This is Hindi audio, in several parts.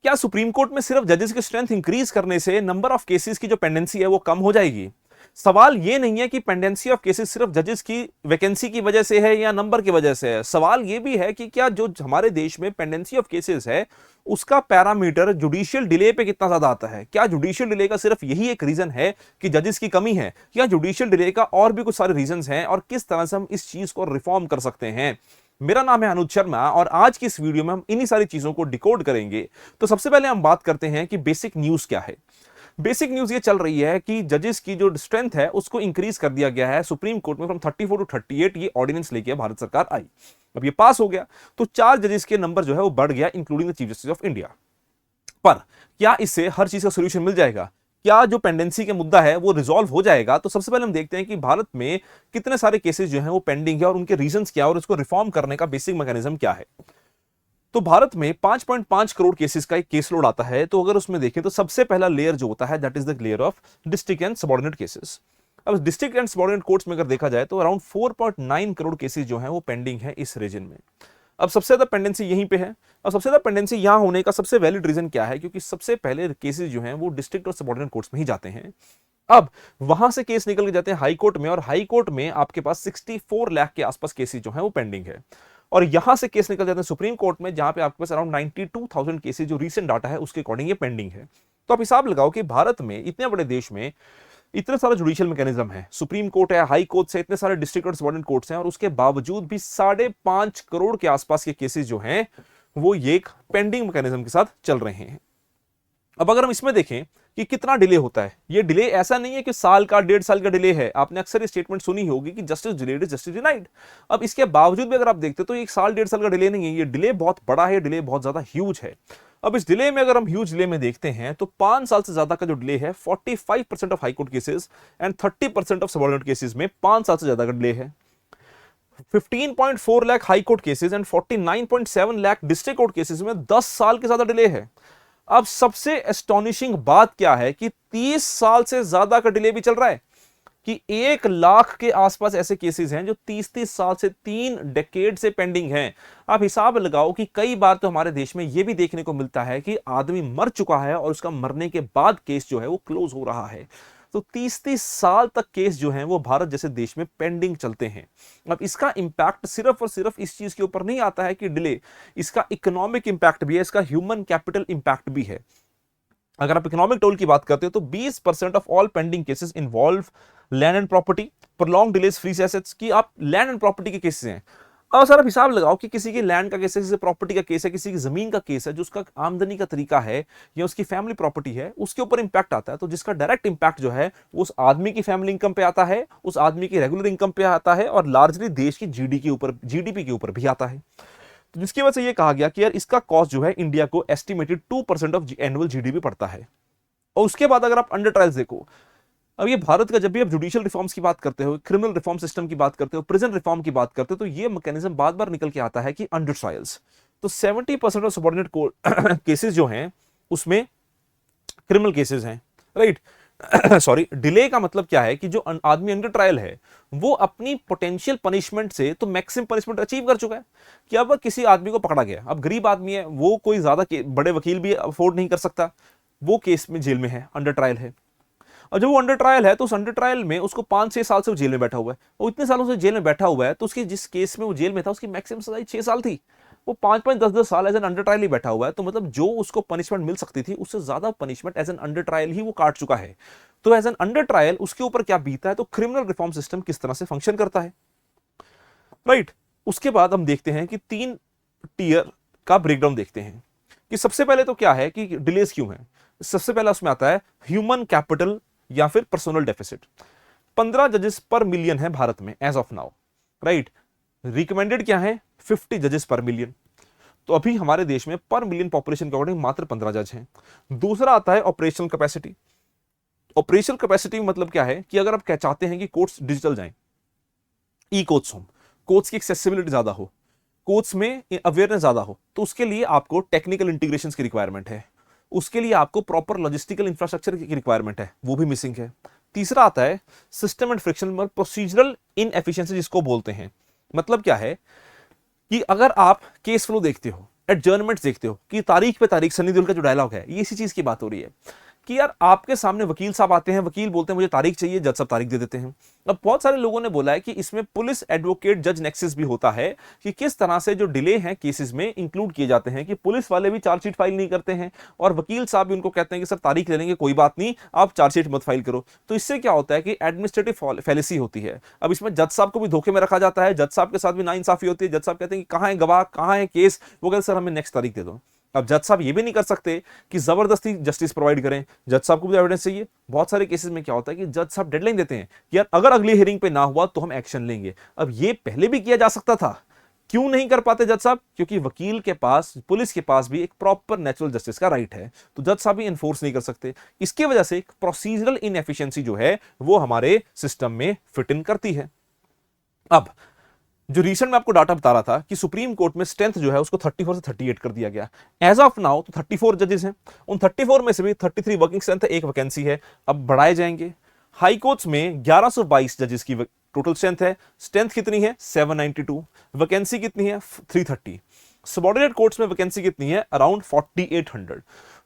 क्या सुप्रीम कोर्ट में सिर्फ जजेस की स्ट्रेंथ इंक्रीज करने से नंबर ऑफ केसेस की जो पेंडेंसी है वो कम हो जाएगी? सवाल ये नहीं है कि पेंडेंसी ऑफ केसेस सिर्फ जजेस की वैकेंसी की वजह से है या नंबर की वजह से है। सवाल ये भी है कि क्या जो हमारे देश में पेंडेंसी ऑफ केसेस है उसका पैरामीटर जुडिशियल डिले पे कितना ज्यादा आता है? क्या जुडिशियल डिले का सिर्फ यही एक रीजन है कि जजेस की कमी है, या जुडिशियल डिले का और भी कुछ सारे रीजंस हैं, और किस तरह से हम इस चीज को रिफॉर्म कर सकते हैं? मेरा नाम है अनुज शर्मा और आज की इस वीडियो में हम इन्हीं सारी चीजों को डिकोड करेंगे। तो सबसे पहले हम बात करते हैं कि बेसिक न्यूज क्या है। बेसिक न्यूज ये चल रही है कि जजेस की जो स्ट्रेंथ है उसको इंक्रीज कर दिया गया है सुप्रीम कोर्ट में फ्रॉम 34 टू 38। ये ऑर्डिनेंस लेके भारत सरकार आई, अब ये पास हो गया तो 4 जजेस के नंबर जो है वो बढ़ गया, including the chief justice of India. पर क्या इससे हर चीज का सोल्यूशन मिल जाएगा? क्या जो पेंडेंसी का मुद्दा है वो रिजॉल्व हो जाएगा? तो सबसे पहले हम देखते हैं कि भारत में कितने सारे केसेस जो हैं वो पेंडिंग है और उनके रीजंस क्या है और इसको रिफॉर्म करने का बेसिक मैकेनिज्म क्या है। तो भारत में 5.5 करोड़ केसेस का एक केस लोड आता है। तो अगर उसमें देखें तो सबसे पहला लेयर जो होता है that is the layer of district and subordinate cases. अब डिस्ट्रिक्ट एंड सबऑर्डिनेट कोर्ट्स में अगर देखा जाए तो अराउंड 4.9 करोड़ केसेस जो हैं वो पेंडिंग है इस रीजन में। अब सबसे ज्यादा पेंडेंसी यहीं पे है और सबसे ज्यादा पेंडेंसी यहां होने का सबसे वैलिड रीजन क्या है? क्योंकि सबसे पहले केसेस जो हैं वो डिस्ट्रिक्ट और सबऑर्डिनेट कोर्ट्स में ही जाते हैं। अब वहां से केस निकल के जाते हैं हाई कोर्ट में और हाई कोर्ट में आपके पास 64 लाख के आसपास केसेस जो हैं वो पेंडिंग है। और यहां से केस निकल जाते हैं सुप्रीम कोर्ट में जहां पे आपके पास अराउंड 92,000 केसेस जो रीसेंट डाटा है उसके अकॉर्डिंग ये पेंडिंग है। तो आप हिसाब लगाओ कि भारत में इतने बड़े देश में इतने सारे जुडिशियल मैकेनिज्म है, सुप्रीम कोर्ट है, हाई कोर्ट से इतने सारे डिस्ट्रिक्ट और सबऑर्डिनेट कोर्ट्स हैं और उसके बावजूद भी 5.5 करोड़ के आसपास के केसेस जो हैं वो ये एक पेंडिंग मैकेनिज्म के साथ चल रहे हैं। अब अगर हम इसमें देखें कि कितना डिले होता है, ये डिले ऐसा नहीं है कि साल का 1.5 साल का डिले है। आपने अक्सर ये स्टेटमेंट सुनी होगी कि justice delayed is justice denied. अब इसके बावजूद भी अगर आप देखते तो एक साल 1.5 साल का डिले नहीं है, ये डिले बहुत बड़ा है, डिले बहुत ज्यादा ह्यूज है। अब इस डिले में अगर हम ह्यूज डिले में देखते हैं तो 5 साल से ज्यादा का जो डिले है 45% of high court cases and 30% of subordinate cases में 5 साल से ज्यादा का डिले है। 15.4 lakh high court cases and 49.7 lakh district court cases में 10 साल के ज्यादा डिले है। अब सबसे एस्टॉनिशिंग बात क्या है कि 30 साल से ज्यादा का डिले भी चल रहा है, कि 1 लाख के आसपास ऐसे केसेस हैं जो 30 साल से 3 डेकेड से पेंडिंग हैं। आप हिसाब लगाओ कि कई बार तो हमारे देश में यह भी देखने को मिलता है कि आदमी मर चुका है और उसका मरने के बाद केस जो है वो क्लोज हो रहा है। तो 30 साल तक केस जो हैं वो भारत जैसे देश में पेंडिंग चलते हैं। अब इसका इंपैक्ट सिर्फ और सिर्फ इस चीज के ऊपर नहीं आता है कि डिले, इसका इकोनॉमिक इंपैक्ट भी है, इसका ह्यूमन कैपिटल इंपैक्ट भी है। अगर आप इकोनॉमिक टोल की बात करते हो तो 20% of all pending cases involve land and property, prolong delays freeze assets की आप लैंड एंड प्रॉपर्टी के केसेस हैं। अब सर आप हिसाब लगाओ कि किसी की लैंड का केस है, किसी प्रॉपर्टी का केस है, किसी की जमीन का केस है, जो उसका आमदनी का तरीका है या उसकी फैमिली प्रॉपर्टी है, उसके ऊपर इंपैक्ट आता है। तो जिसका डायरेक्ट इंपैक्ट जो है वो उस आदमी की फैमिली इनकम पे आता है, उस आदमी की रेगुलर इनकम पे आता है और लार्जली देश की जीडीपी के ऊपर भी आता है। तो जिसकी वजह से ये कहा गया कि यार इसका कॉस्ट जो है इंडिया को एस्टिमेटेड 2% ऑफ एनुअल जीडीपी पड़ता है। और उसके बाद अगर आप अंडर ट्रायल्स देखो, अब ये भारत का जब भी आप जुडिशियल रिफॉर्म्स की बात करते हो, क्रिमिनल रिफॉर्म सिस्टम की बात करते हो, प्रिजन रिफॉर्म की बात करते हो, तो ये मैकेनिज्म बार बार निकल के आता है कि अंडर ट्रायल्स। तो 70% ऑफ सबऑर्डिनेट केसेस जो हैं उसमें क्रिमिनल केसेस हैं, राइट। सॉरी, डिले का मतलब क्या है कि जो आदमी अंडर ट्रायल है वो अपनी पोटेंशियल पनिशमेंट से तो मैक्सिमम पनिशमेंट अचीव कर चुका है कि अब किसी आदमी को पकड़ा गया, अब गरीब आदमी है, वो कोई ज्यादा बड़े वकील भी अफोर्ड नहीं कर सकता, वो केस में जेल में है, अंडर ट्रायल है। और जब वो अंडर ट्रायल है तो उस अंडर ट्रायल में उसको 5-6 साल से वो जेल में बैठा हुआ है, और इतने सालों से जेल में बैठा हुआ है तो उसकी जिस केस में वो जेल में था उसकी मैक्सिमम सजा 6 साल थी, वो 5-5 10-10 साल एज एन अंडर ट्रायल ही बैठा हुआ है। तो मतलब जो उसको पनिशमेंट मिल सकती थी उससे ज्यादा punishment as an under trial ही वो काट चुका है। तो एज एन अंडर ट्रायल उसके ऊपर क्या बीता है, तो क्रिमिनल रिफॉर्म सिस्टम किस तरह से फंक्शन करता है, राइट। उसके बाद हम देखते हैं कि 3 टीयर का ब्रेकडाउन देखते हैं कि सबसे पहले तो क्या है कि डिलेस क्यों है। सबसे पहला उसमें आता है ह्यूमन कैपिटल या फिर पर्सनल डेफिसिट। 15 जजेस पर मिलियन है भारत में as of now, right. Recommended क्या है 50 जजेस पर मिलियन। तो अभी हमारे देश में पर मिलियन पॉपुलेशन के अकॉर्डिंग मात्र 15 जज हैं। दूसरा आता है ऑपरेशनल कैपेसिटी। ऑपरेशनल कैपेसिटी मतलब क्या है कि अगर आप चाहते हैं कि कोर्ट्स डिजिटल जाएं, ई कोर्ट्स हो, कोर्ट्स की एक्सेसिबिलिटी ज्यादा हो, कोर्ट्स में अवेयरनेस ज्यादा हो, तो उसके लिए आपको टेक्निकल इंटीग्रेशन की रिक्वायरमेंट है, उसके लिए आपको प्रॉपर लॉजिस्टिकल इंफ्रास्ट्रक्चर की रिक्वायरमेंट है, वो भी मिसिंग है। तीसरा आता है system and friction, procedural inefficiency जिसको बोलते हैं। मतलब क्या है कि अगर आप केस फ्लो देखते हो एडजर्नमेंट्स देखते हो कि तारीख पे तारीख, सनी देओल का जो डायलॉग है, ये इसी चीज की बात हो रही है कि यार आपके सामने वकील साहब आते हैं, वकील बोलते हैं मुझे तारीख चाहिए, जज साहब तारीख दे देते हैं। अब बहुत सारे लोगों ने बोला है कि इसमें पुलिस एडवोकेट जज नेक्सस भी होता है कि किस तरह से जो डिले हैं केसेस में इंक्लूड किए जाते हैं, कि पुलिस वाले भी चार्जशीट फाइल नहीं करते हैं और वकील साहब भी उनको कहते हैं कि सर तारीख ले लेंगे, कोई बात नहीं, आप चार्जशीट मत फाइल करो। तो इससे क्या होता है कि एडमिनिस्ट्रेटिव फैलेसी होती है। अब इसमें जज साहब को भी धोखे में रखा जाता है, जज साहब के साथ भी नाइंसाफी होती है। जज साहब कहते हैं कि कहां है गवाह, कहां है केस, वो कहते सर हमें नेक्स्ट तारीख दे दो। अब जज साहब ये भी नहीं कर सकते कि जबरदस्ती जस्टिस प्रोवाइड करें, जज साहब को भी एविडेंस चाहिए। बहुत सारे केसेस में क्या होता है कि जज साहब डेडलाइन देते हैं कि यार अगर अगली हियरिंग पे ना हुआ तो हम एक्शन लेंगे। अब ये पहले भी किया जा सकता था, क्यों नहीं कर पाते जज साहब? क्योंकि वकील के पास, पुलिस के पास भी एक प्रॉपर नेचुरल जस्टिस का राइट है, तो जज साहब भी इन्फोर्स नहीं कर सकते। इसकी वजह से प्रोसीजरल इनएफिशिएंसी जो है वो हमारे सिस्टम में फिट इन करती है। अब जो रिसेंट में आपको डाटा बता रहा था कि सुप्रीम कोर्ट में स्ट्रेंथ जो है उसको 34 से 38 कर दिया गया। एज ऑफ नाउ तो 34 जजेस हैं, उन 34 में से भी 33 वर्किंग स्ट्रेंथ है, एक वैकेंसी है, अब बढ़ाए जाएंगे। हाई कोर्ट्स में 1122 जजेस की टोटल स्ट्रेंथ है, स्ट्रेंथ कितनी है 792, वैकेंसी कितनी है 330। सबऑर्डिनेट कोर्ट्स में वैकेंसी कितनी है अराउंड 4800।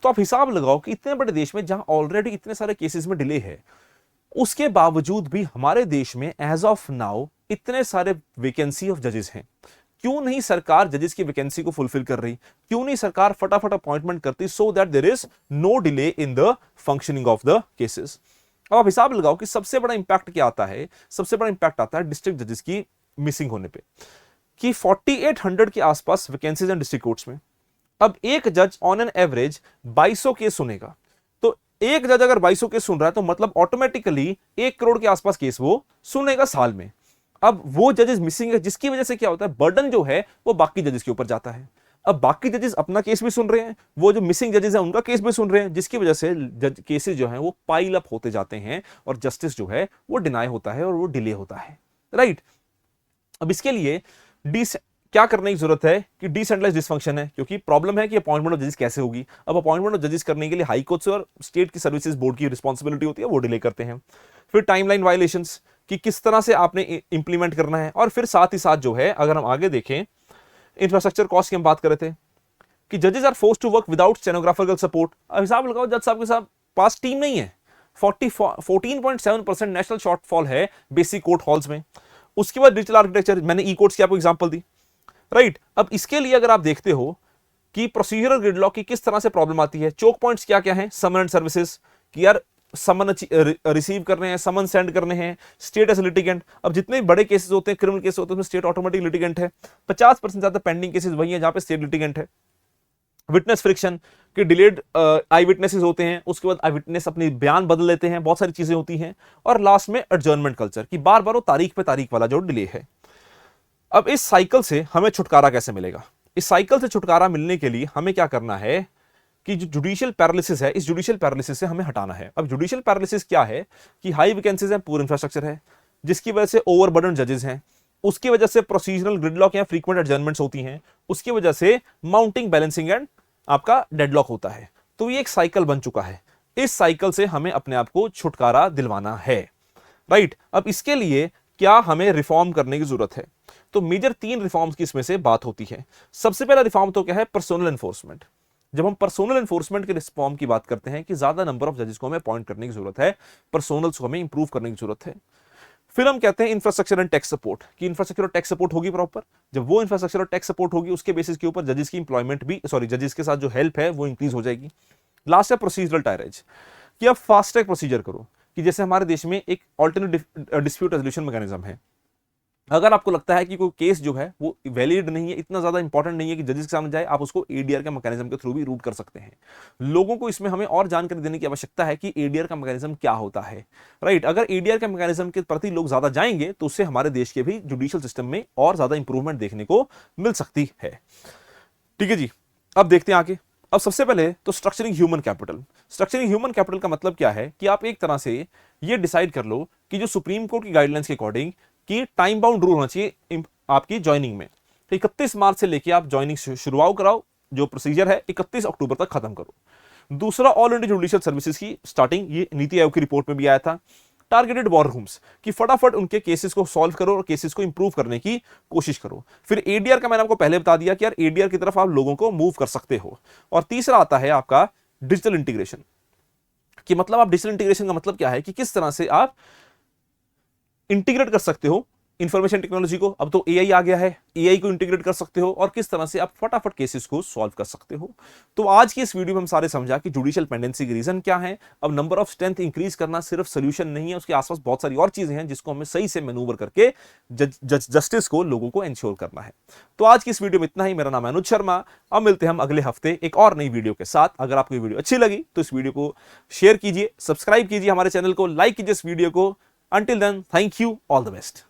तो आप हिसाब लगाओ कि इतने बड़े देश में जहां ऑलरेडी इतने सारे केसेस में डिले है, उसके बावजूद भी हमारे देश में एज ऑफ नाउ इतने सारे वैकेंसी ऑफ जजेस हैं। क्यों नहीं सरकार जजेस की वैकेंसी को फुलफिल कर रही? क्यों नहीं सरकार फटाफट अपॉइंटमेंट करती so that there is no delay in the functioning of the cases? अब आप हिसाब लगाओ कि सबसे बड़ा इंपैक्ट क्या आता है। सबसे बड़ा इंपैक्ट आता है डिस्ट्रिक्ट जजेस की मिसिंग होने पे, कि 4800 के आसपास वैकेंसीज हैं डिस्ट्रिक्ट कोर्ट्स में। अब एक जज ऑन एन एवरेज 2200 केस सुनेगा, तो एक जज अगर 2200 केस सुन रहा है तो मतलब ऑटोमेटिकली 1 करोड़ के आसपास केस वो सुनेगा साल में। अब वो जजेस मिसिंग है, जिसकी वजह से क्या होता है, बर्डन जो है वो बाकी जजेस के ऊपर जाता है। अब बाकी जजेस अपना केस भी सुन रहे हैं, वो जो मिसिंग जजेस हैं उनका केस भी सुन रहे हैं, जिसकी वजह से केसेस जो हैं वो पाइल अप होते जाते हैं और जस्टिस जो है वो डिनाई होता है और वो डिले होता है, राइट। अब इसके लिए क्या करने की जरूरत है कि डिसेंट्रलाइज डिसफंक्शन है, क्योंकि प्रॉब्लम है कि अपॉइंटमेंट ऑफ जजेस कैसे होगी। अब अपॉइंटमेंट ऑफ जजेस करने के लिए हाई कोर्ट से और स्टेट की सर्विसेज बोर्ड की रिस्पांसिबिलिटी होती है, वो डिले करते हैं। फिर टाइमलाइन वायलेशंस कि किस तरह से आपने इंप्लीमेंट करना है, और फिर साथ ही साथ जो है अगर हम आगे देखें इंफ्रास्ट्रक्चर कॉस्ट की हम बात कर रहे थे कि जजेस are forced to work without stenographical support. अब हिसाब लगाओ जज साहब के साथ पास टीम नहीं है, 14.7% नेशनल शॉर्टफॉल है बेसिक कोर्ट हॉल्स में। उसके बाद डिजिटल आर्किटेक्चर, मैंने ई कोर्ट्स की आपको एग्जांपल दी, राइट। अब इसके लिए अगर आप देखते हो कि प्रोसीजरल ग्रिडलॉक की किस तरह से प्रॉब्लम आती है, चोक पॉइंट्स क्या क्या है, समन एंड सर्विसेज कि यार समन रिसीव करने हैं, समन सेंड करने हैं, स्टेट एज लिटिगेंट। अब जितने बड़े केसेस होते हैं, क्रिमिनल केस होते हैं, उसमें स्टेट ऑटोमेटिक लिटिगेंट है। 50% ज्यादा पेंडिंग केसेस वही है जहां पे स्टेट लिटिगेंट है। विटनेस फ्रिक्शन कि डिलेड आई विटनेसेस होते हैं, उसके बाद आई विटनेस अपनी बयान बदल लेते हैं, बहुत सारी चीजें होती हैं। और लास्ट में एडजर्नमेंट कल्चर कि बार बार वो तारीख पे तारीख वाला जो डिले है। अब इस साइकिल से हमें छुटकारा कैसे मिलेगा? इस साइकिल से छुटकारा मिलने के लिए हमें क्या करना है कि जो जुडिशियल पैरालिसिस है, इस जुडिशियल पैरालिसिस से हमें हटाना है। अब जुडिशियल पैरालिसिस क्या है कि हाई वैकेंसीज हैं, पुअर इंफ्रास्ट्रक्चर है, जिसकी वजह से ओवरबर्डन जजेस हैं, उसकी वजह से प्रोसीजरल ग्रिडलॉक या फ्रीक्वेंट एडजर्नमेंट्स होती हैं, उसकी वजह से माउंटिंग बैलेंसिंग एंड आपका डेडलॉक होता है। तो ये एक साइकिल बन चुका है, इस साइकिल से हमें अपने आप को छुटकारा दिलवाना है, राइट। अब इसके लिए क्या हमें रिफॉर्म करने की जरूरत है? तो मेजर 3 रिफॉर्म्स की इसमें से बात होती है। सबसे पहला रिफॉर्म तो क्या है, पर्सोनल एनफोर्समेंट। जब हम पर्सोनल एनफोर्समेंट के रिफॉर्म की बात करते हैं कि ज्यादा नंबर ऑफ जजेस को हमें अपॉइंट करने की जरूरत है, पर्सोनल्स को हमें इंप्रूव करने की जरूरत है। फिर हम कहते हैं इंफ्रास्ट्रक्चर एंड टैक्स सपोर्ट कि इंफ्रास्ट्रक्चर और टैक्स सपोर्ट होगी प्रॉपर। जब वो इंफ्रास्ट्रक्चर और टैक्स सपोर्ट होगी, उसके बेसिस के ऊपर जजेस की इंप्लॉयमेंट भी, जजेस के साथ जो हेल्प है वो इंक्रीज हो जाएगी। लास्ट है प्रोसीजरल टायरेज कि आप फास्ट ट्रैक प्रोसीजर करो, कि जैसे हमारे देश में एक ऑल्टरनेट डिस्प्यूट रेजोल्यूशन मैकेनिज्म है। अगर आपको लगता है कि कोई केस जो है वो वैलिड नहीं है, इतना ज्यादा इंपॉर्टेंट नहीं है कि जजेस के सामने जाए, आप उसको एडीआर के मैकेनिज्म के थ्रू भी रूट कर सकते हैं। लोगों को इसमें हमें और जानकारी देने की आवश्यकता है कि एडीआर का मैकेनिज्म क्या होता है, राइट। अगर एडीआर के मैकेनिज्म के प्रति लोग ज्यादा जाएंगे तो उससे हमारे देश के भी जुडिशियल सिस्टम में और ज्यादा इंप्रूवमेंट देखने को मिल सकती है। ठीक है जी, अब देखते हैं आगे। अब सबसे पहले तो structuring human capital. Structuring human capital का मतलब क्या है कि आप एक तरह से ये डिसाइड कर लो कि जो सुप्रीम कोर्ट की गाइडलाइंस के अकॉर्डिंग कि टाइम बाउंड रूल होना चाहिए आपकी ज्वाइनिंग में। 31 मार्च से लेके आप ज्वाइनिंग शुरुआत कराओ, जो प्रोसीजर है 31 अक्टूबर तक खत्म करो। दूसरा, ऑल इंडिया जुडिशियल सर्विसेज की स्टार्टिंग, ये नीति आयोग की रिपोर्ट में भी आया था। टारगेटेड वॉर रूम्स, कि फटाफट उनके केसेस को सॉल्व करो और केसेस को इंप्रूव करने की कोशिश करो। फिर एडीआर का मैंने आपको पहले बता दिया कि यार एडीआर की तरफ आप लोगों को मूव कर सकते हो। और तीसरा आता है आपका डिजिटल इंटीग्रेशन, कि मतलब आप डिजिटल इंटीग्रेशन का मतलब क्या है कि किस तरह से आप इंटीग्रेट कर सकते हो इंफॉर्मेशन टेक्नोलॉजी को। अब तो एआई आ गया है, एआई को इंटीग्रेट कर सकते हो और किस तरह से आप फटाफट केसेस को सॉल्व कर सकते हो। तो आज की इस वीडियो में हम सारे समझा कि जुडिशियल पेंडेंसी के रीजन क्या है। अब नंबर ऑफ स्ट्रेंथ इंक्रीज करना सिर्फ सोल्यूशन नहीं है, उसके आसपास बहुत सारी और चीजें हैं जिसको हमें सही से मैनूवर करके जस्टिस को लोगों को इंश्योर करना है। तो आज की इस वीडियो में इतना ही। मेरा नाम है अनुज शर्मा। अब मिलते हैं हम अगले हफ्ते एक और नई वीडियो के साथ। अगर आपको वीडियो अच्छी लगी तो इस वीडियो को शेयर कीजिए, सब्सक्राइब कीजिए हमारे चैनल को, लाइक कीजिए इस वीडियो को। Until then, thank you, all the best.